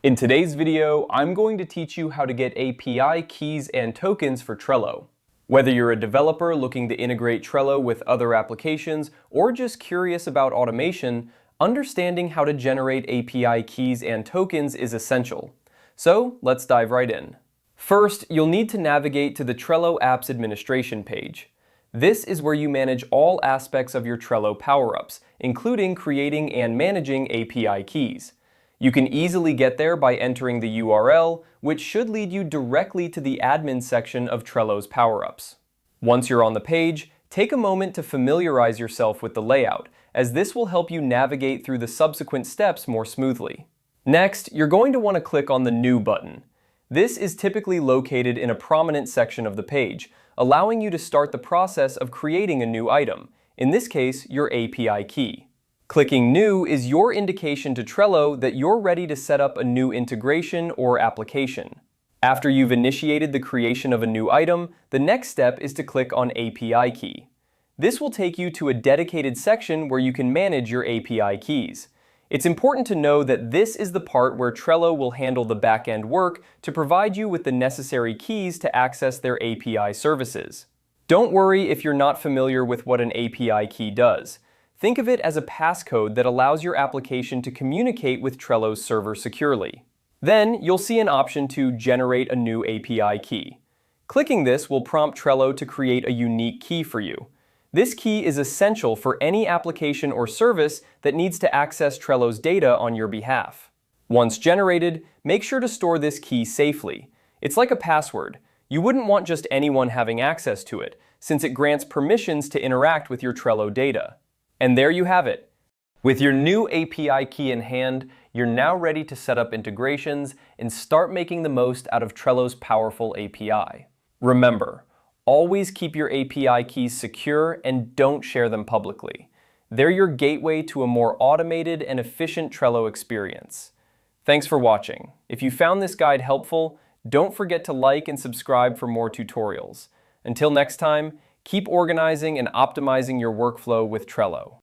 In today's video, I'm going to teach you how to get API keys and tokens for Trello. Whether you're a developer looking to integrate Trello with other applications or just curious about automation, understanding how to generate API keys and tokens is essential. So let's dive right in. First, you'll need to navigate to the Trello Apps Administration page. This is where you manage all aspects of your Trello power-ups, including creating and managing API keys. You can easily get there by entering the URL, which should lead you directly to the admin section of Trello's power-ups. Once you're on the page, take a moment to familiarize yourself with the layout, as this will help you navigate through the subsequent steps more smoothly. Next, you're going to want to click on the New button. This is typically located in a prominent section of the page, allowing you to start the process of creating a new item, in this case, your API key. Clicking New is your indication to Trello that you're ready to set up a new integration or application. After you've initiated the creation of a new item, the next step is to click on API Key. This will take you to a dedicated section where you can manage your API keys. It's important to know that this is the part where Trello will handle the back-end work to provide you with the necessary keys to access their API services. Don't worry if you're not familiar with what an API key does. Think of it as a passcode that allows your application to communicate with Trello's server securely. Then you'll see an option to generate a new API key. Clicking this will prompt Trello to create a unique key for you. This key is essential for any application or service that needs to access Trello's data on your behalf. Once generated, make sure to store this key safely. It's like a password. You wouldn't want just anyone having access to it, since it grants permissions to interact with your Trello data. And there you have it. With your new API key in hand, you're now ready to set up integrations and start making the most out of Trello's powerful API. Remember, always keep your API keys secure and don't share them publicly. They're your gateway to a more automated and efficient Trello experience. Thanks for watching. If you found this guide helpful, don't forget to like and subscribe for more tutorials. Until next time, keep organizing and optimizing your workflow with Trello.